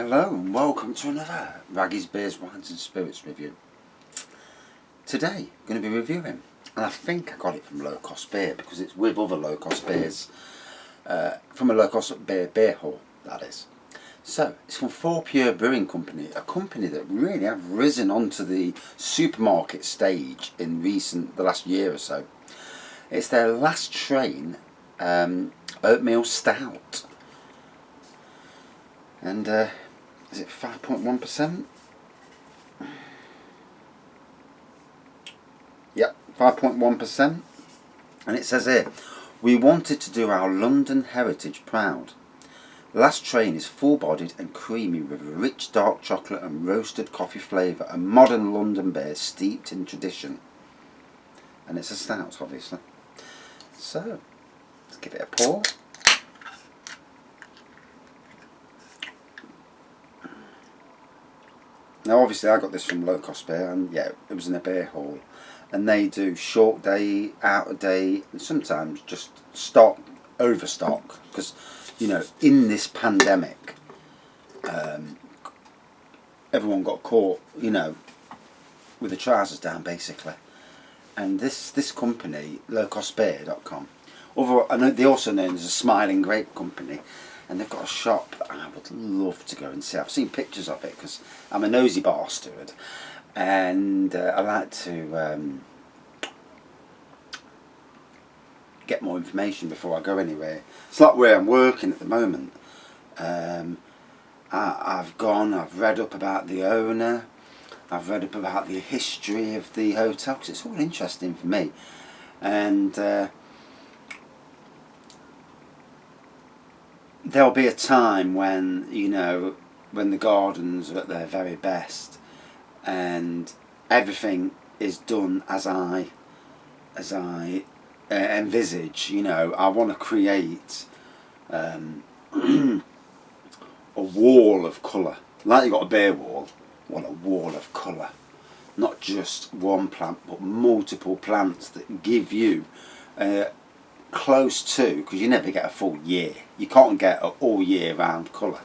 Hello and welcome to another Raggy's Beers, Wines and Spirits review. Today I'm going to be reviewing, and I think I got it from Low Cost Beer because it's with other low cost beers, from a low cost beer hall, that is. So it's from Fourpure Brewing Company, a company that really have risen onto the supermarket stage in the last year or so. It's their last train, Oatmeal Stout. And is it 5.1%? Yep, 5.1%. And it says here, we wanted to do our London heritage proud. Last Train is full-bodied and creamy with rich dark chocolate and roasted coffee flavour, a modern London beer steeped in tradition. And it's a stout, obviously. So, let's give it a pour. Now obviously I got this from Low Cost Beer, and yeah, it was in a beer hall, and they do short day, out of day, and sometimes just overstock, because you know, in this pandemic, everyone got caught, you know, with the trousers down basically, and this company, lowcostbeer.com, and they're also known as a Smiling Grape Company. And they've got a shop that I would love to go and see. I've seen pictures of it because I'm a nosy bastard, and I like to get more information before I go anywhere. It's like where I'm working at the moment. I've read up about the owner, I've read up about the history of the hotel, because it's all interesting for me. And there'll be a time when, you know, when the gardens are at their very best and everything is done as I envisage. You know, I want to create a wall of colour. Like you've got a beer wall, I want a wall of colour. Not just one plant, but multiple plants that give you close to, because you never get a full year. You can't get an all year round colour,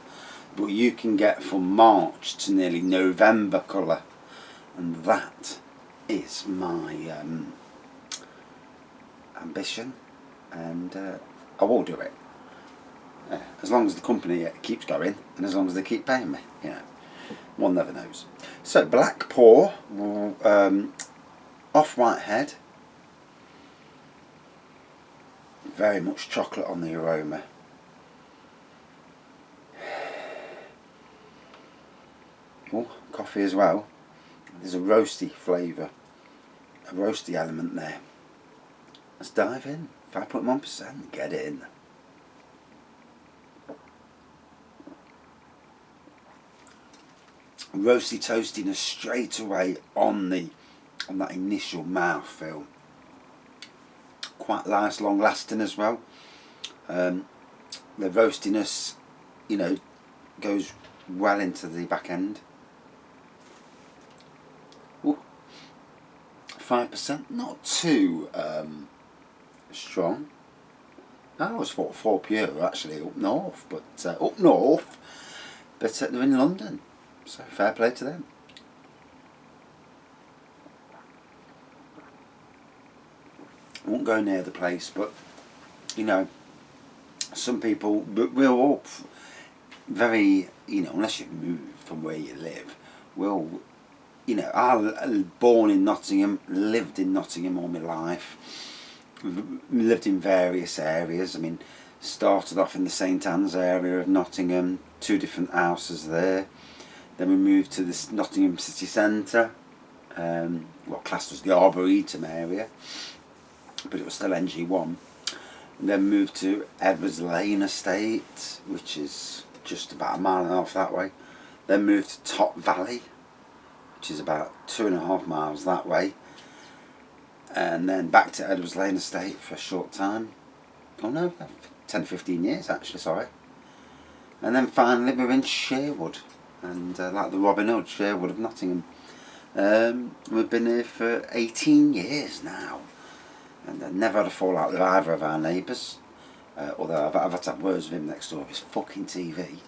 but you can get from March to nearly November colour, and that is my ambition, and I will do it, as long as the company keeps going and as long as they keep paying me, you know. One never knows. So black pour, off-white head. Very much chocolate on the aroma. Oh, coffee as well. There's a roasty flavour, a roasty element there. Let's dive in. 5.1%. Get in. Roasty toastiness straight away on that initial mouthfeel. Quite nice, long lasting as well. The roastiness, you know, goes well into the back end. Ooh, 5%, not too strong. I always thought Fourpure actually up north, but they're in London, so fair play to them. I won't go near the place, but you know, some people will all very, you know, unless you've moved from where you live, will, you know, I'm born in Nottingham, lived in Nottingham all my life, lived in various areas. I mean, started off in the St Anne's area of Nottingham, 2 different houses there. Then we moved to this Nottingham city centre, what classed as the Arboretum area, but it was still NG1. And then moved to Edwards Lane Estate, which is just about 1.5 miles that way. Then moved to Top Valley, which is about 2.5 miles that way. And then back to Edwards Lane Estate for a short time. Oh no, 10 to 15 years actually, sorry. And then finally we're in Sherwood, and like the Robin Hood, Sherwood of Nottingham. We've been here for 18 years now. And I never had a fallout with either of our neighbours, although I've had to have words with him next door of his fucking TV.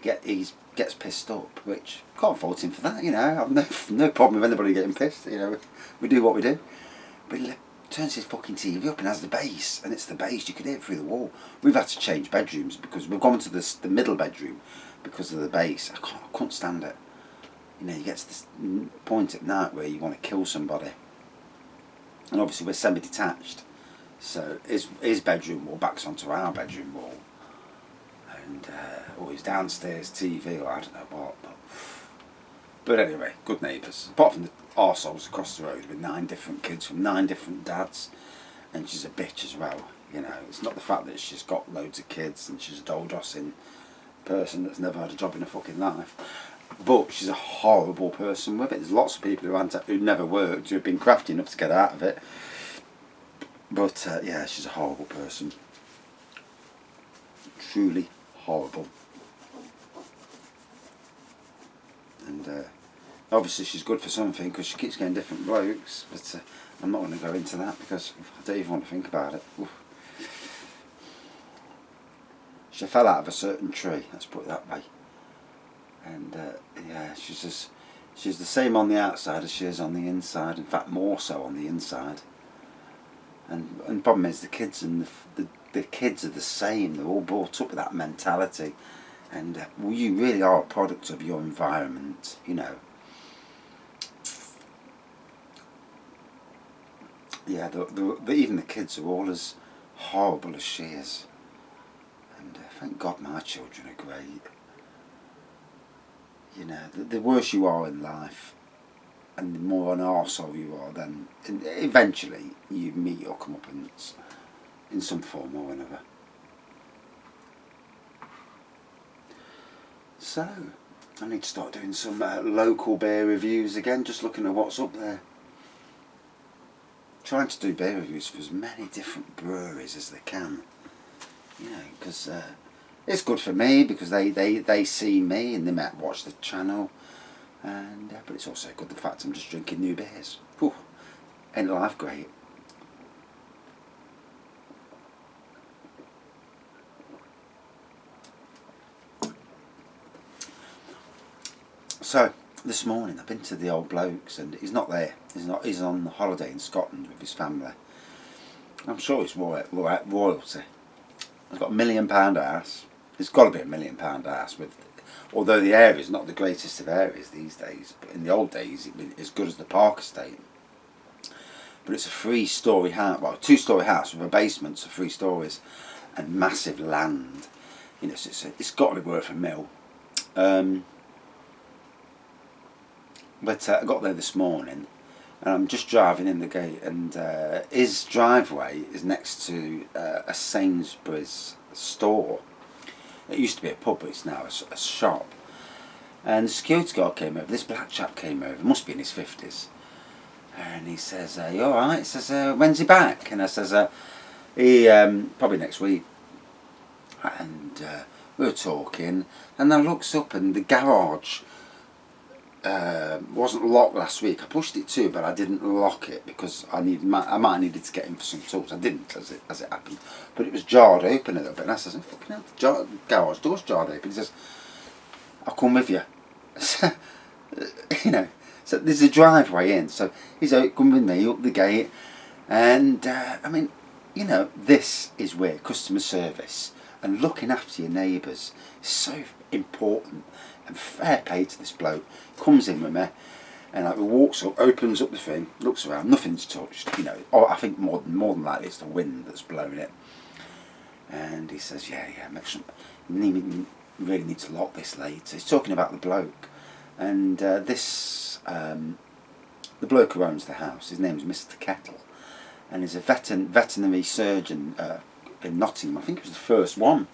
he gets pissed up, which can't fault him for that. I've no problem with anybody getting pissed. We do what we do. But he turns his fucking TV up and has the bass, and it's the bass. You can hear it through the wall. We've had to change bedrooms because we've gone to the middle bedroom because of the bass. I couldn't stand it. You get to this point at night where you want to kill somebody. And obviously we're semi-detached, so his bedroom wall backs onto our bedroom wall, and or his downstairs TV, or I don't know what. But anyway, good neighbours. Apart from the arseholes across the road with 9 different kids from 9 different dads, and she's a bitch as well. It's not the fact that she's got loads of kids and she's a doll-dossing person that's never had a job in her fucking life. But she's a horrible person with it. There's lots of people who never worked, who have been crafty enough to get out of it. But yeah, she's a horrible person. Truly horrible. And obviously she's good for something because she keeps getting different blokes. But I'm not going to go into that because I don't even want to think about it. Oof. She fell out of a certain tree, let's put it that way. And yeah, she's the same on the outside as she is on the inside. In fact, more so on the inside. And the problem is the kids and the kids are the same. They're all brought up with that mentality. And you really are a product of your environment. Yeah, even the kids are all as horrible as she is. And thank God my children are great. The worse you are in life, and the more an arsehole you are, then eventually you meet your comeuppance in some form or another. So, I need to start doing some local beer reviews again, just looking at what's up there. Trying to do beer reviews for as many different breweries as they can. Because it's good for me because they see me and they might watch the channel, and but it's also good the fact I'm just drinking new beers. Whew, ain't life great? So this morning I've been to the old bloke's and he's not there. He's on holiday in Scotland with his family. I'm sure it's royalty. He's got £1 million house. It's got to be £1 million house. Although the area is not the greatest of areas these days, but in the old days it was as good as the Park Estate. But it's a 3-storey house, well, a 2-storey house with a basement, so 3 stories, and massive land. So it's got to be worth £1 million. But I got there this morning, and I'm just driving in the gate, and his driveway is next to a Sainsbury's store. It used to be a pub, but it's now a shop. And the security guard came over. This black chap came over, must be in his 50s. And he says, "You all right?" He says, "When's he back?" And I says, "He probably next week." And we were talking, and I looks up, and the garage wasn't locked last week. I pushed it too, but I didn't lock it because I might have needed to get in for some tools. I didn't, as it happened, but it was jarred open a little bit. And I says, "Fucking hell, the garage door's jarred open." He says, "I'll come with you." So there's a driveway in. So he's out, come with me up the gate, and I mean, this is where customer service and looking after your neighbours is so important. And fair play to this bloke. Comes in with me, and walks up, opens up the thing, looks around, nothing's touched. Or I think more than likely it's the wind that's blowing it. And he says, "Yeah, make sure you really need to lock this later." He's talking about the bloke, and the bloke who owns the house, his name's Mr. Kettle, and he's a veterinary surgeon in Nottingham. I think it was the first one.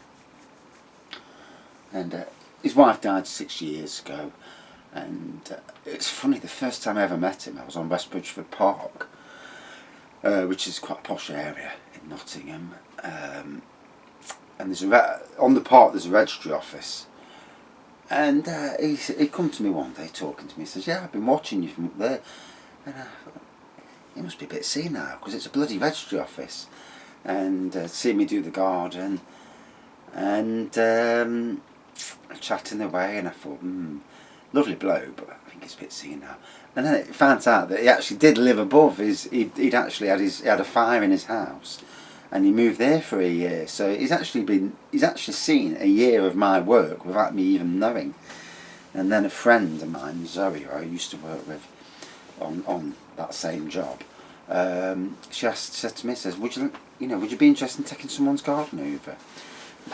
And his wife died 6 years ago, and it's funny, the first time I ever met him I was on West Bridgeford Park, which is quite a posh area in Nottingham, and there's on the park there's a registry office, and he come to me one day talking to me. He says, "Yeah, I've been watching you from up there," and I thought, he must be a bit senile because it's a bloody registry office, and see me do the garden, and chatting away, and I thought, lovely bloke, but I think he's a bit seen now. And then it found out that he actually did live above. He'd actually he had a fire in his house, and he moved there for a year. So he's actually seen a year of my work without me even knowing. And then a friend of mine, Zoe, who I used to work with on that same job, she said to me, says, would you be interested in taking someone's garden over?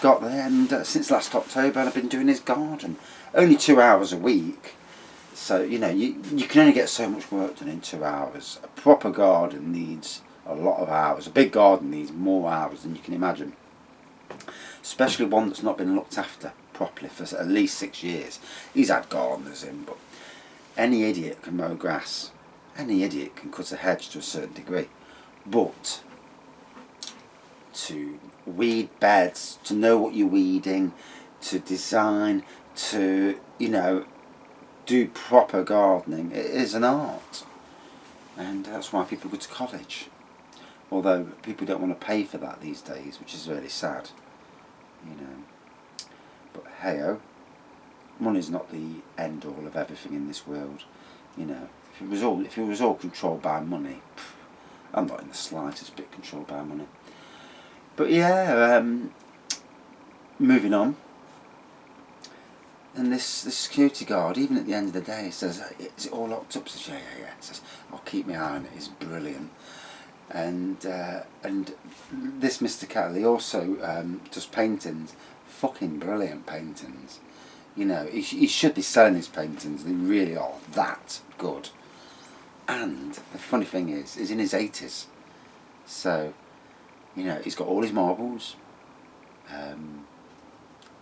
Got there, and since last October I've been doing his garden, only 2 hours a week. So you can only get so much work done in 2 hours. A proper garden needs a lot of hours. A big garden needs more hours than you can imagine, especially one that's not been looked after properly for at least 6 years. He's had gardeners in, but any idiot can mow grass, any idiot can cut a hedge to a certain degree, but to weed beds, to know what you're weeding, to design, to do proper gardening, it is an art. And that's why people go to college, although people don't want to pay for that these days, which is really sad. But hey-oh, money's not the end all of everything in this world. If it was all controlled by money, I'm not in the slightest bit controlled by money. But yeah, moving on. And this security guard, even at the end of the day, says, "Is it all locked up?" Says, "Yeah." Says, "I'll keep my eye on it. It's brilliant." And this Mr. Kelly also does paintings, fucking brilliant paintings. He should be selling his paintings. They really are that good. And the funny thing is, he's in his 80s, so he's got all his marbles.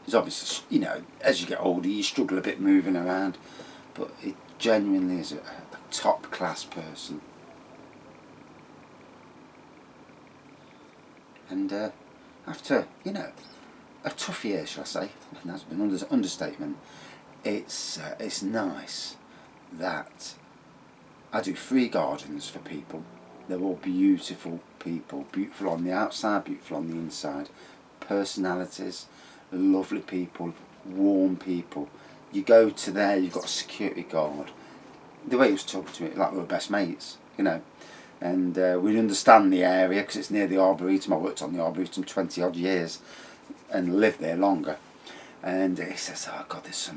He's obviously, as you get older, you struggle a bit moving around, but it genuinely is a top class person. And after, a tough year, shall I say, and that's been an understatement, it's nice that I do free gardens for people. They're all beautiful people, beautiful on the outside, beautiful on the inside, personalities, lovely people, warm people. You go to there, you've got a security guard. The way he was talking to me, like we were best mates, and we understand the area because it's near the Arboretum. I worked on the Arboretum 20 odd years and lived there longer. And he says, "Oh God, it's a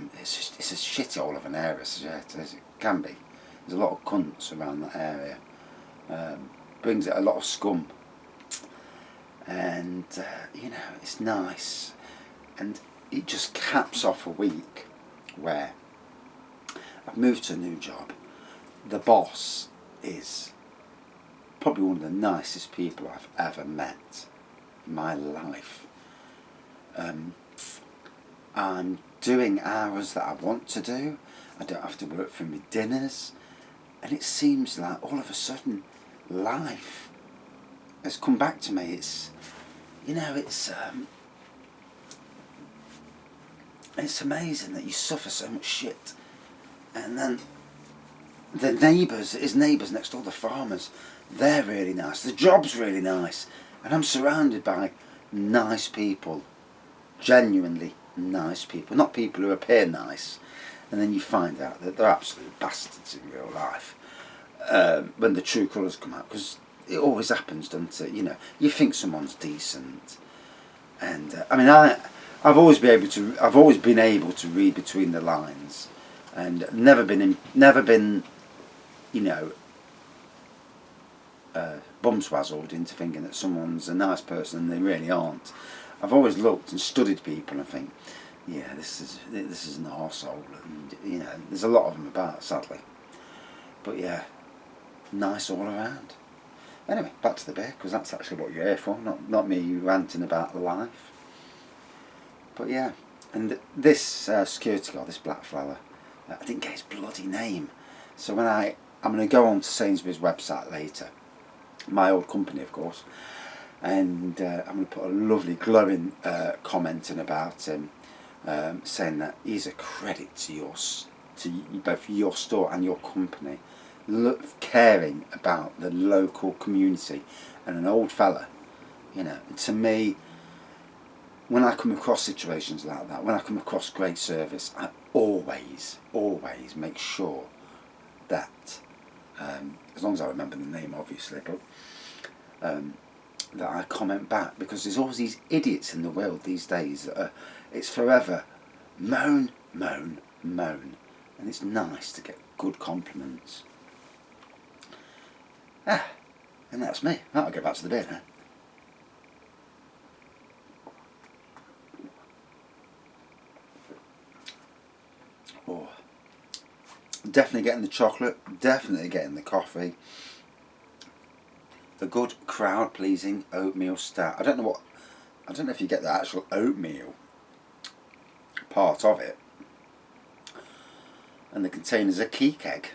shithole of an area." I says, "Yeah, it is. It can be. There's a lot of cunts around that area. Brings it a lot of scum, and it's nice." And it just caps off a week where I've moved to a new job. The boss is probably one of the nicest people I've ever met in my life. I'm doing hours that I want to do. I don't have to work for my dinners. And it seems like all of a sudden life has come back to me. It's amazing that you suffer so much shit. And then his neighbours next door, the farmers, they're really nice. The job's really nice. And I'm surrounded by nice people. Genuinely nice people. Not people who appear nice. And then you find out that they're absolute bastards in real life. When the true colours come out. Because it always happens, doesn't it? You think someone's decent. And, I've always been able to read between the lines. And never been bumswazzled into thinking that someone's a nice person and they really aren't. I've always looked and studied people and think, yeah, this is an arsehole, and there's a lot of them about, sadly. But yeah, nice all around. Anyway, back to the beer, because that's actually what you're here for, not me ranting about life. But yeah, and this security guard, this black fella, I didn't get his bloody name. So when I'm going to go on to Sainsbury's website later, my old company of course, and I'm going to put a lovely glowing comment in about him, saying that he's a credit to both your store and your company, caring about the local community, and an old fella, to me, when I come across situations like that, when I come across great service, I always make sure that, as long as I remember the name obviously, but that I comment back, because there's always these idiots in the world these days that are, it's forever moan, moan, moan, and it's nice to get good compliments. And that's me. I'll go back to the beer now. Oh, definitely getting the chocolate, definitely getting the coffee. The good crowd pleasing oatmeal stout. I don't know if you get the actual oatmeal part of it. And the container's a key keg.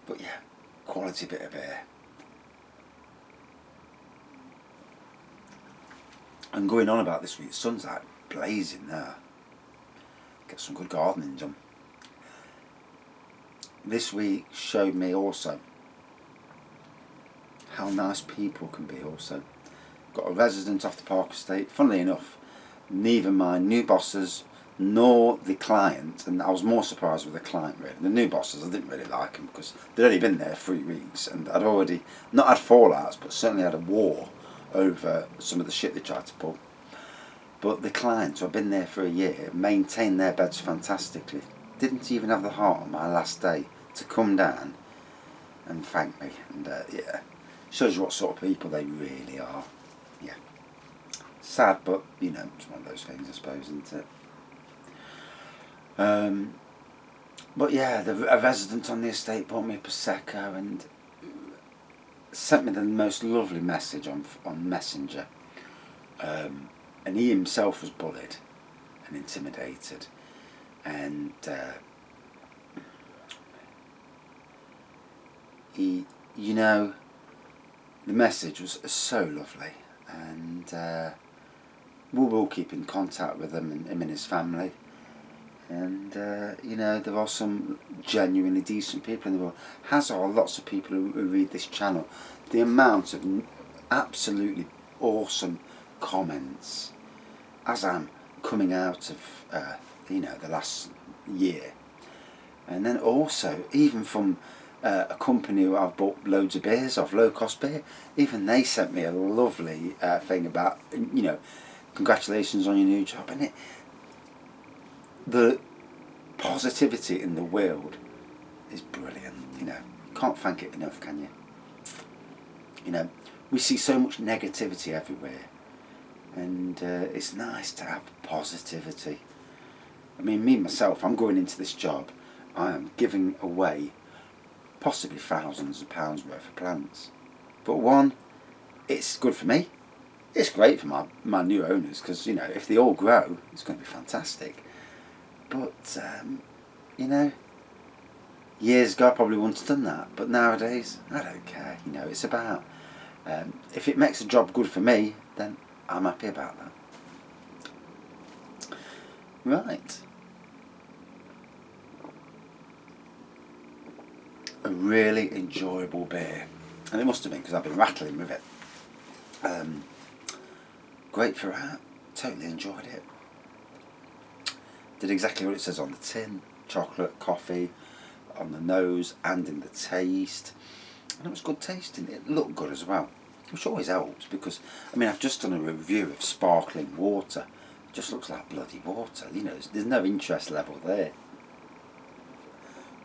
But yeah, quality bit of beer. And going on about this week, the sun's like blazing there. Get some good gardening done. This week showed me also how nice people can be also. Got a resident off the Park Estate. Funnily enough, neither my new bosses nor the client, and I was more surprised with the client really. The new bosses, I didn't really like them because they'd only been there 3 weeks and I'd already, not had fallouts, but certainly had a war over some of the shit they tried to pull. But the clients who have been there for a year maintained their beds fantastically. Didn't even have the heart on my last day to come down and thank me. And yeah, shows you what sort of people they really are. Yeah, sad, but you know, it's one of those things, I suppose, isn't it? But yeah, a resident on the estate bought me a Prosecco and sent me the most lovely message on Messenger. And he himself was bullied and intimidated, and he, you know, the message was so lovely, and we will keep in contact with him and his family. And you know, there are some genuinely decent people in the world, as are lots of people who read this channel. The amount of absolutely awesome comments as I'm coming out of you know, the last year, and then also even from a company who I've bought loads of beers off, low cost beer, even they sent me a lovely thing about, you know, congratulations on your new job. And the positivity in the world is brilliant, you know. Can't thank it enough, can you? You know, we see so much negativity everywhere, and it's nice to have positivity. I mean, me myself, I'm going into this job, I am giving away possibly thousands of pounds worth of plants. But one, it's good for me. It's great for my new owners, because, you know, if they all grow, it's going to be fantastic. But, you know, years ago I probably wouldn't have done that. But nowadays, I don't care. You know, it's about, if it makes a job good for me, then I'm happy about that. Right. A really enjoyable beer. And it must have been because I've been rattling with it. Great throughout. Totally enjoyed it. Did exactly what it says on the tin. Chocolate, coffee, on the nose and in the taste. And it was good tasting. It looked good as well, which always helps, because, I mean, I've just done a review of sparkling water. It just looks like bloody water. You know, there's no interest level there.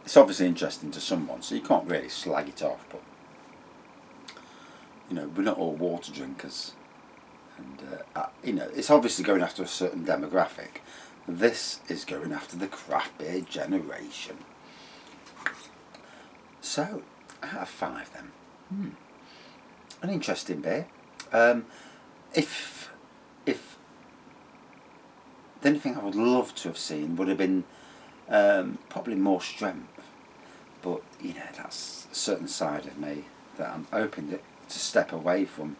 It's obviously interesting to someone, so you can't really slag it off, but, you know, we're not all water drinkers. And, you know, it's obviously going after a certain demographic. This is going after the craft beer generation. So, out of 5 then. An interesting beer. If the only thing I would love to have seen would have been probably more strength. But, you know, that's a certain side of me that I'm hoping to step away from.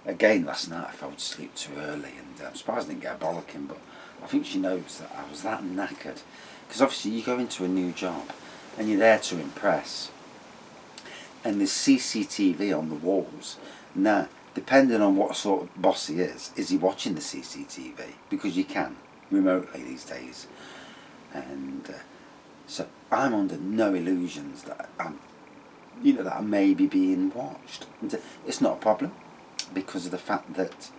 Again, last night I fell asleep too early, and I'm surprised I didn't get a bollocking, but I think she knows that I was that knackered. Because obviously you go into a new job and you're there to impress, and there's CCTV on the walls. Now, depending on what sort of boss he is he watching the CCTV? Because you can remotely these days, and so I'm under no illusions that that I may be being watched. And it's not a problem because of the fact that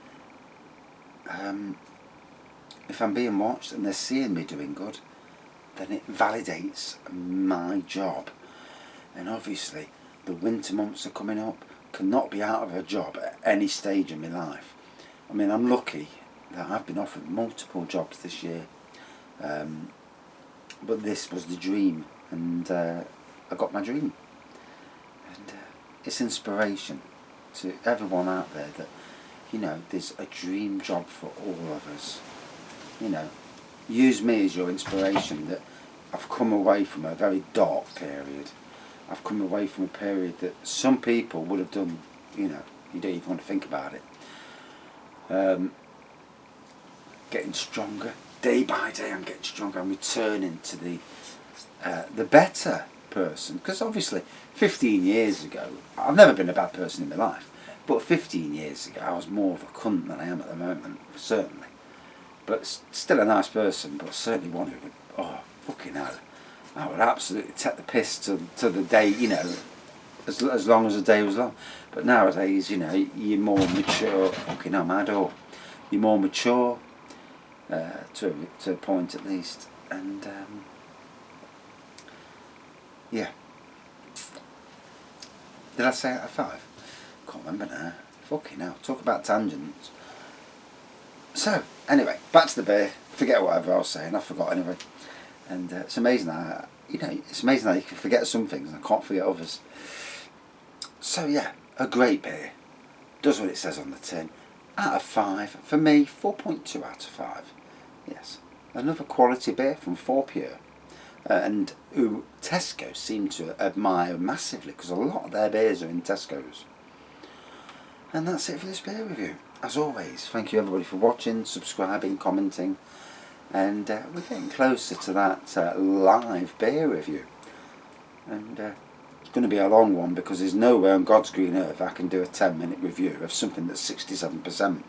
if I'm being watched and they're seeing me doing good, then it validates my job. And obviously, the winter months are coming up. Cannot be out of a job at any stage in my life. I mean, I'm lucky that I've been offered multiple jobs this year, but this was the dream, and I got my dream. And it's inspiration to everyone out there that there's a dream job for all of us. Use me as your inspiration, that I've come away from a very dark period. I've come away from a period that some people would have done, you don't even want to think about it. Getting stronger. Day by day I'm getting stronger. I'm returning to the better person. Because obviously 15 years ago, I've never been a bad person in my life, but 15 years ago I was more of a cunt than I am at the moment, certainly. But still a nice person, but certainly one who would, fucking hell, I would absolutely take the piss to the day, as long as the day was long. But nowadays, you're more mature. Fucking hell, mad or you're more mature to a point at least, and yeah. Did I say out of 5? Can't remember now. Fucking hell. Talk about tangents. So anyway, back to the beer. Forget whatever I was saying. I forgot anyway. And it's amazing how it's amazing how you can forget some things and I can't forget others. So yeah, a great beer. Does what it says on the tin. Out of 5, for me, 4.2 out of 5. Yes, another quality beer from Fourpure, and who Tesco seem to admire massively because a lot of their beers are in Tesco's. And that's it for this beer review. As always, thank you everybody for watching, subscribing, commenting, and we're getting closer to that live beer review. And it's going to be a long one because there's nowhere on God's green earth I can do a 10-minute review of something that's 67%.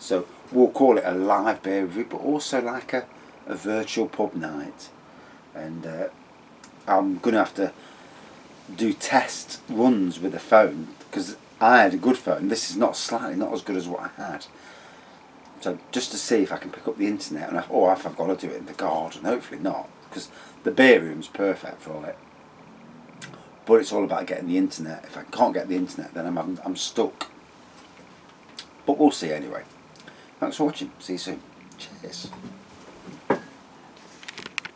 So we'll call it a live beer review, but also like a virtual pub night. And I'm going to have to do test runs with the phone because I had a good phone. This is not as good as what I had. So just to see if I can pick up the internet, or if I've got to do it in the garden. Hopefully not, because the beer room's perfect for it. But it's all about getting the internet. If I can't get the internet, then I'm stuck. But we'll see anyway. Thanks for watching. See you soon. Cheers.